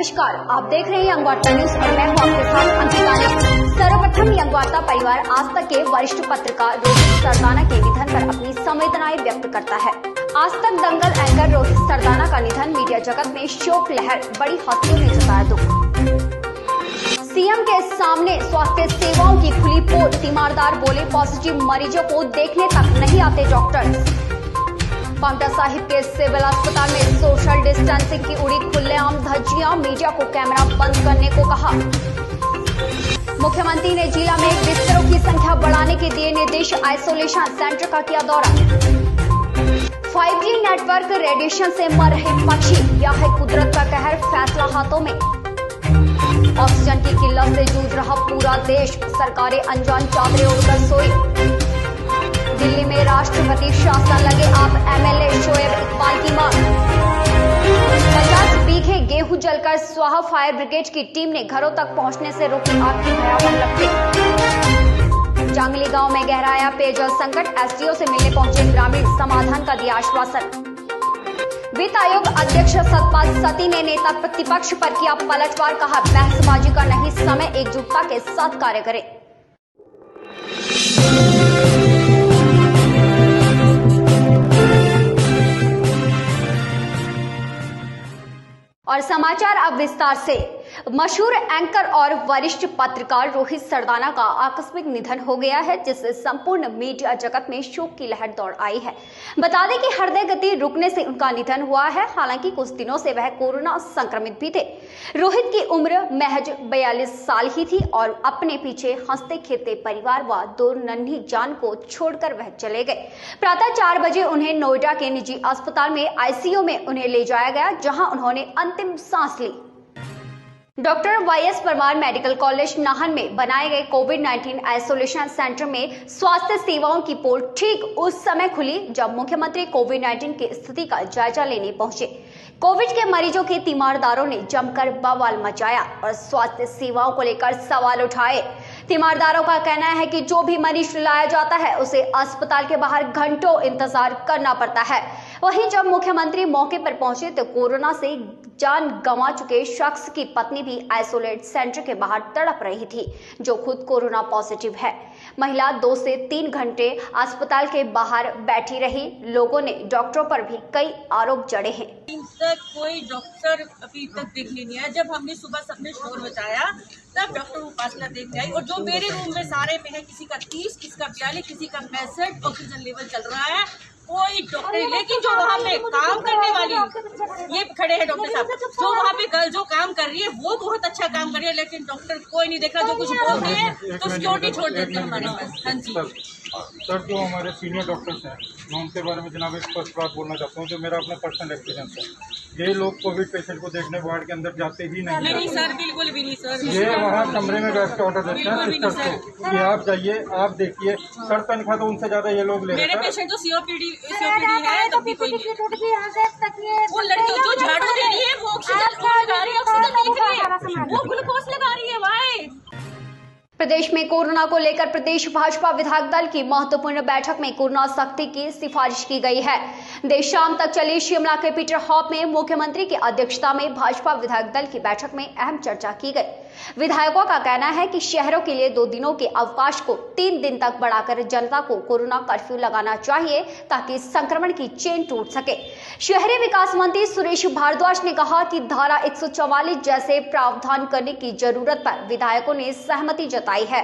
नमस्कार, आप देख रहे हैं यंग वार्ता न्यूज और मैं हूं आपके साथ अंकिता ने। सर्वप्रथम यंग वार्ता परिवार आज तक के वरिष्ठ पत्रकार रोहित सरदाना के निधन पर अपनी संवेदनाएं व्यक्त करता है। आज तक दंगल एंकर रोहित सरदाना का निधन मीडिया जगत में शोक लहर बड़ी हस्तियों ने जताया दुख। सीएम के सामने स्वास्थ्य सेवाओं की खुली पोल, तीमारदार बोले पॉजिटिव मरीजों को देखने तक नहीं आते डॉक्टर। पांवटा साहिब के सिविल अस्पताल में सोशल डिस्टेंसिंग की उड़ी खुलेआम धज्जियां, मीडिया को कैमरा बंद करने को कहा। मुख्यमंत्री ने जिला में बिस्तरों की संख्या बढ़ाने के दिए निर्देश, आइसोलेशन सेंटर का किया दौरा। 5G नेटवर्क रेडिएशन से मर रहे पक्षी, यह है कुदरत का कहर, फैसला हाथों में। ऑक्सीजन की किल्लत से जूझ रहा पूरा देश, सरकारें अनजान चादरें ओढ़कर सोई। दिल्ली में राष्ट्रपति शासन लगे, आप एमएलए शोएब इकबाल की मांग। 50 बीघे गेहूं जलकर स्वाहा, फायर ब्रिगेड की टीम ने घरों तक पहुंचने से रोकी आग की भयावह लपटें। जांगली गांव में गहराया पेयजल संकट, एसडीओ से मिलने पहुंचे ग्रामीण, समाधान का दिया आश्वासन। वित्त आयोग अध्यक्ष सतपाल सती ने नेता प्रतिपक्ष पर किया पलटवार, कहा बहसबाजी का नहीं समय, एकजुटता के साथ कार्य करें। और समाचार अब विस्तार से। मशहूर एंकर और वरिष्ठ पत्रकार रोहित सरदाना का आकस्मिक निधन हो गया है, जिससे संपूर्ण मीडिया जगत में शोक की लहर दौड़ आई है। बता दें कि हृदय गति रुकने से उनका निधन हुआ है। हालांकि कुछ दिनों से वह कोरोना संक्रमित भी थे। रोहित की उम्र महज 42 साल ही थी और अपने पीछे हंसते खेलते परिवार व 2 नन्ही जान को छोड़कर वह चले गए। प्रातः 4 बजे उन्हें नोएडा के निजी अस्पताल में आईसीयू में उन्हें ले जाया गया, जहां उन्होंने अंतिम सांस ली। Doctor YS Parmar medical college Nahan में बनाए गए कोविड-19 आइसोलेशन सेंटर में स्वास्थ्य सेवाओं की पोल ठीक उस समय खुली जब मुख्यमंत्री कोविड-19 की स्थिति का जायजा लेने पहुंचे। कोविड के मरीजों के तीमारदारों ने जमकर बवाल मचाया और स्वास्थ्य सेवाओं को लेकर सवाल उठाए। तीमारदारों का कहना है कि जो भी मरीज लाया जाता है उसे अस्पताल के बाहर घंटों इंतजार करना पड़ता है। वहीं जब मुख्यमंत्री मौके पर पहुंचे तो कोरोना से जान गंवा चुके शख्स की पत्नी भी आइसोलेट सेंटर के बाहर तड़प रही थी, जो खुद कोरोना पॉजिटिव है। महिला 2 से 3 घंटे अस्पताल के बाहर बैठी रही। लोगों ने डॉक्टरों पर भी कई आरोप जड़े हैं। तक कोई डॉक्टर अभी तक देखने नहीं आया। जब हमने सुबह सबने शोर मचाया तब डॉक्टर उपासना देखने आई, और जो मेरे रूम में सारे में है, किसी का 30, किसी का 42, किसी का 65 ऑक्सीजन लेवल चल रहा है, कोई डॉक्टर। लेकिन जो वहाँ पे काम करने वाली, ये खड़े हैं डॉक्टर साहब, जो वहाँ पे गर्ल जो काम कर रही है वो बहुत अच्छा काम कर रही है, लेकिन डॉक्टर कोई नहीं देख रहा। जो कुछ बोल रही है तो सिक्योरिटी छोड़ देते हैं हमारे पास। हाँ जी सर, जो हमारे सीनियर डॉक्टर्स हैं, मैं उनके बारे में जनाब एक स्पष्ट बात बोलना चाहता हूँ, जो मेरा अपना पर्सनल एक्सपीरियंस है। ये लोग कोविड पेशेंट को देखने वार्ड के अंदर जाते ही नहीं सर, बिल्कुल भी नहीं सर। ये वहाँ कमरे में बैठ के ऑर्डर देते हैं सिस्टर को कि आप जाइए, आप देखिए। सर तनख्वाह तो उनसे ज्यादा ये लोग ले रहे हैं। मेरे पेशेंट तो सीओपीडी है, तब भी कोई वो लड़की जो झाड़ू दे रही है वो ऑक्सीजन लगा रही है, ऑक्सीजन देख रही है, वो ग्लूकोज लगा रही है। भाई प्रदेश में कोरोना को लेकर प्रदेश भाजपा विधायक दल की महत्वपूर्ण बैठक में कोरोना सख्ती की सिफारिश की गई है। देर शाम तक चली शिमला के पीटर हॉल में मुख्यमंत्री की अध्यक्षता में भाजपा विधायक दल की बैठक में अहम चर्चा की गई। विधायकों का कहना है कि शहरों के लिए 2 दिनों के अवकाश को 3 दिन तक बढ़ाकर जनता को कोरोना कर्फ्यू लगाना चाहिए, ताकि संक्रमण की चेन टूट सके। शहरी विकास मंत्री सुरेश भारद्वाज ने कहा कि धारा 144 जैसे प्रावधान करने की जरूरत पर विधायकों ने सहमति जताई है।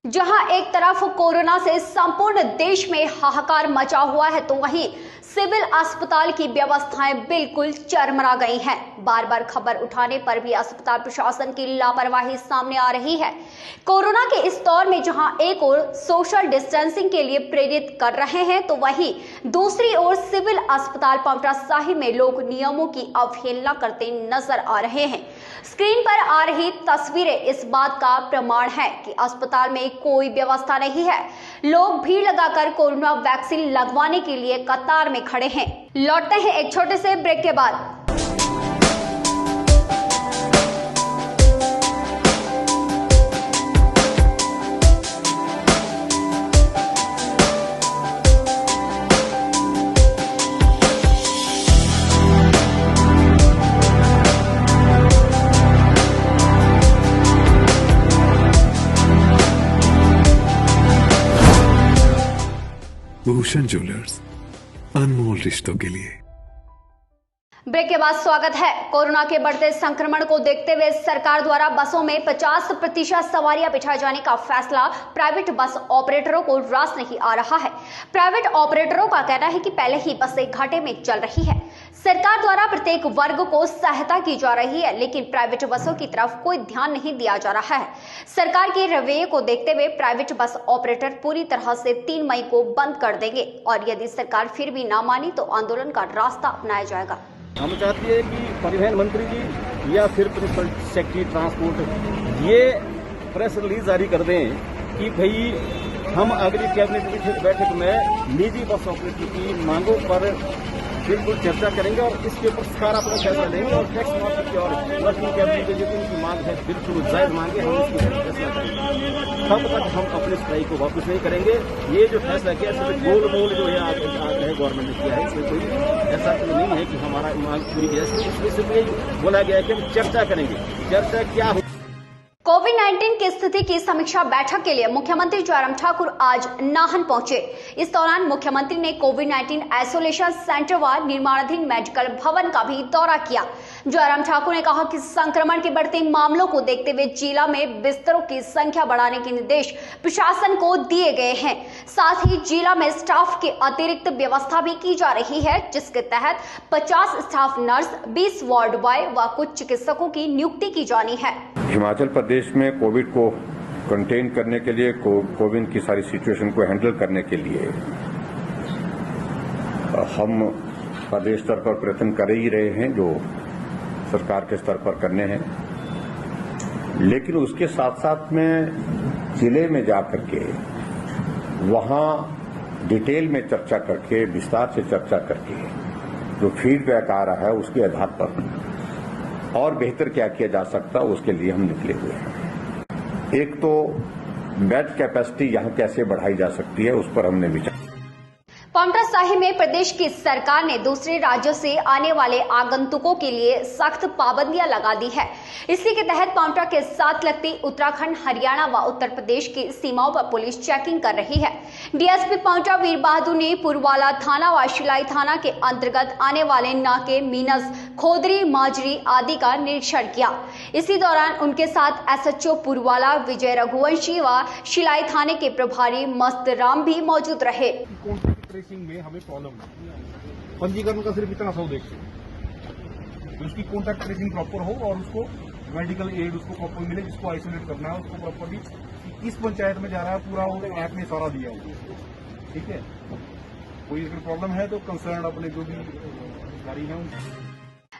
जहां एक तरफ कोरोना से संपूर्ण देश में हाहाकार मचा हुआ है, तो वहीं सिविल अस्पताल की व्यवस्थाएं बिल्कुल चरमरा गई हैं। बार बार खबर उठाने पर भी अस्पताल प्रशासन की लापरवाही सामने आ रही है। कोरोना के इस दौर में जहां एक ओर सोशल डिस्टेंसिंग के लिए प्रेरित कर रहे हैं, तो वहीं दूसरी ओर सिविल अस्पताल पांवटा साहिब में लोग नियमों की अवहेलना करते नजर आ रहे हैं। स्क्रीन पर आ रही तस्वीरें इस बात का प्रमाण है कि अस्पताल में कोई व्यवस्था नहीं है। लोग भीड़ लगाकर कोरोना वैक्सीन लगवाने के लिए कतार में खड़े हैं। लौटते हैं एक छोटे से ब्रेक के बाद। भूषण ज्वेलर्स, अनमोल रिश्तों के लिए। ब्रेक के बाद स्वागत है। कोरोना के बढ़ते संक्रमण को देखते हुए सरकार द्वारा बसों में 50% सवारियां बिठाए जाने का फैसला प्राइवेट बस ऑपरेटरों को रास नहीं आ रहा है। प्राइवेट ऑपरेटरों का कहना है कि पहले ही बसें घाटे में चल रही है। सरकार द्वारा प्रत्येक वर्ग को सहायता की जा रही है, लेकिन प्राइवेट बसों की तरफ कोई ध्यान नहीं दिया जा रहा है। सरकार के रवैये को देखते हुए प्राइवेट बस ऑपरेटर पूरी तरह से 3 मई को बंद कर देंगे और यदि सरकार फिर भी ना मानी तो आंदोलन का रास्ता अपनाया जाएगा। हम चाहते हैं कि परिवहन मंत्री जी या फिर प्रिंसिपल सेक्रेटरी ट्रांसपोर्ट ये प्रेस रिलीज जारी कर दें कि भाई हम अगली कैबिनेट बैठक में निजी बस ऑपरेटर की मांगों पर बिल्कुल चर्चा करेंगे और इसके ऊपर सकारात्मक फैसला लेंगे और टैक्स माफी की और वर्किंग कैबिनेट जो उनकी मांग है बिल्कुल जायज मांगे, हम इसके ऊपर फैसला करेंगे। तब तक हम अपने स्ट्राइक को वापस नहीं करेंगे। ये जो फैसला किया है गोल मोल जो है आग्रह गवर्नमेंट ने किया है, इसमें कोई ऐसा तो नहीं है कि हमारा मांग पूरी की जाए। इसमें सिर्फ बोला गया है कि हम चर्चा करेंगे। चर्चा क्या हो? कोविड-19 की स्थिति की समीक्षा बैठक के लिए मुख्यमंत्री जयराम ठाकुर आज नाहन पहुंचे। इस दौरान मुख्यमंत्री ने कोविड-19 आइसोलेशन सेंटर व निर्माणाधीन मेडिकल भवन का भी दौरा किया। जयराम ठाकुर ने कहा कि संक्रमण के बढ़ते मामलों को देखते हुए जिला में बिस्तरों की संख्या बढ़ाने के निर्देश प्रशासन को दिए गए हैं। साथ ही जिला में स्टाफ की अतिरिक्त व्यवस्था भी की जा रही है, जिसके तहत 50 स्टाफ नर्स, 20 वार्ड बॉय व कुछ चिकित्सकों की नियुक्ति की जानी है। हिमाचल प्रदेश में कोविड को कंटेन करने के लिए, कोविड की सारी सिचुएशन को हैंडल करने के लिए हम प्रदेश स्तर पर प्रयत्न कर ही रहे हैं, जो सरकार के स्तर पर करने हैं। लेकिन उसके साथ साथ में जिले में जाकर के वहां डिटेल में चर्चा करके, विस्तार से चर्चा करके जो फीडबैक आ रहा है उसके आधार पर और बेहतर क्या किया जा सकता है उसके लिए हम निकले हुए हैं। एक तो बेड कैपेसिटी यहां कैसे बढ़ाई जा सकती है उस पर हमने विचार। पांवटा साहिब में प्रदेश की सरकार ने दूसरे राज्यों से आने वाले आगंतुकों के लिए सख्त पाबंदियां लगा दी है। इसी के तहत पांवटा के साथ लगती उत्तराखंड, हरियाणा व उत्तर प्रदेश की सीमाओं पर पुलिस चेकिंग कर रही है। डीएसपी पांवटा वीर बहादुर ने पुरवाला थाना व शिलाई थाना के अंतर्गत आने वाले नाके, मीनस, खोदरी, माजरी आदि का निरीक्षण किया। इसी दौरान उनके साथ एसएचओ पुरवाला विजय रघुवंशी व शिलाई थाने के प्रभारी मस्तराम भी मौजूद रहे। ट्रेसिंग में हमें प्रॉब्लम है। पंजीकरण का सिर्फ इतना सा उद्देश्य है, उसकी कॉन्टैक्ट ट्रेसिंग प्रॉपर हो और उसको मेडिकल एड उसको प्रॉपर मिले, जिसको आइसोलेट करना है उसको प्रॉपरली इस पंचायत में जा रहा है, पूरा वो ऐप में सारा दिया हुआ। ठीक है, कोई अगर प्रॉब्लम है तो कंसर्न अपने जो भी अधिकारी है उनसे।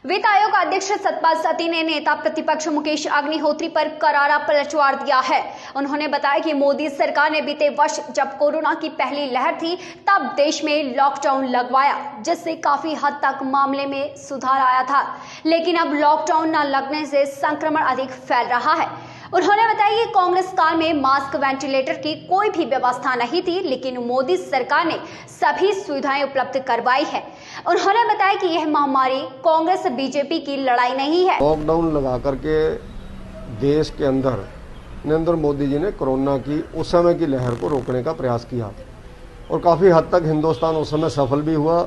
वित्त आयोग अध्यक्ष सतपाल सत्ती ने नेता प्रतिपक्ष मुकेश अग्निहोत्री पर करारा पलटवार दिया है। उन्होंने बताया कि मोदी सरकार ने बीते वर्ष जब कोरोना की पहली लहर थी तब देश में लॉकडाउन लगवाया, जिससे काफी हद तक मामले में सुधार आया था, लेकिन अब लॉकडाउन न लगने से संक्रमण अधिक फैल रहा है। उन्होंने बताया कि कांग्रेस काल में मास्क, वेंटिलेटर की कोई भी व्यवस्था नहीं थी, लेकिन मोदी सरकार ने सभी सुविधाएं उपलब्ध करवाई है। उन्होंने बताया कि यह महामारी कांग्रेस बीजेपी की लड़ाई नहीं है। लॉकडाउन लगा करके देश के अंदर नरेंद्र मोदी जी ने कोरोना की उस समय की लहर को रोकने का प्रयास किया और काफ़ी हद तक हिंदुस्तान उस समय सफल भी हुआ।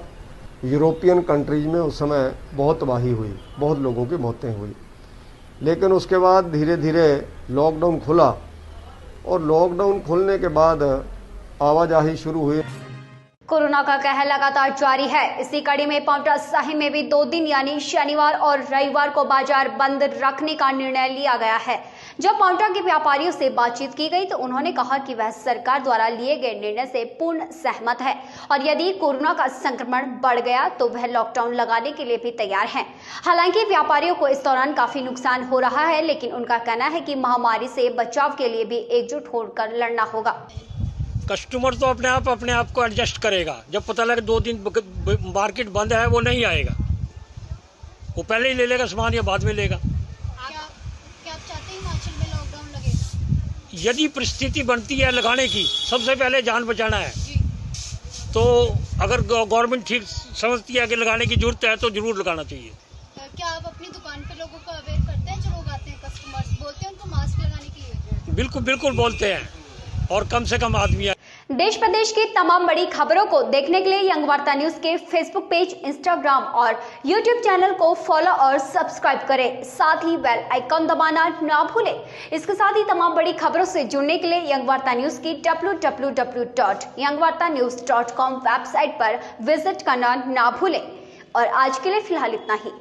यूरोपियन कंट्रीज में उस समय बहुत तबाही हुई, बहुत लोगों की मौतें हुई, लेकिन उसके बाद धीरे धीरे लॉकडाउन खुला और लॉकडाउन खुलने के बाद आवाजाही शुरू हुई। कोरोना का कहर लगातार जारी है। इसी कड़ी में पांवटा साहिब में भी 2 दिन यानी शनिवार और रविवार को बाजार बंद रखने का निर्णय लिया गया है। जब पांवटा के व्यापारियों से बातचीत की गई तो उन्होंने कहा कि वह सरकार द्वारा लिए गए निर्णय से पूर्ण सहमत है और यदि कोरोना का संक्रमण बढ़ गया तो वह लॉकडाउन लगाने के लिए भी तैयार हैं। हालांकि व्यापारियों को इस दौरान काफी नुकसान हो रहा है, लेकिन उनका कहना है कि महामारी से बचाव के लिए भी एकजुट होकर लड़ना होगा। कस्टमर तो अपने आप को एडजस्ट करेगा। जब पता लगे 2 दिन मार्केट बंद है वो नहीं आएगा, वो पहले ही ले लेगा सामान या बाद में लेगा। क्या आप चाहते हैं हिमाचल में लॉकडाउन लगेगा? यदि परिस्थिति बनती है लगाने की, सबसे पहले जान बचाना है, तो अगर गवर्नमेंट ठीक समझती है कि लगाने की जरूरत है तो जरूर लगाना चाहिए। क्या आप अपनी दुकान पे लोगों को अवेयर करते हैं? जो लोग आते हैं कस्टमर्स बोलते हैं उनको मास्क लगाने के लिए? बिल्कुल बोलते हैं और कम से कम आदमी है। देश प्रदेश की तमाम बड़ी खबरों को देखने के लिए यंग वार्ता न्यूज के फेसबुक पेज, इंस्टाग्राम और यूट्यूब चैनल को फॉलो और सब्सक्राइब करें। साथ ही बेल आइकॉन दबाना ना भूलें। इसके साथ ही तमाम बड़ी खबरों से जुड़ने के लिए यंग वार्ता न्यूज की www.yangwartanews.com वेबसाइट पर विजिट करना ना भूलें। और आज के लिए फिलहाल इतना ही।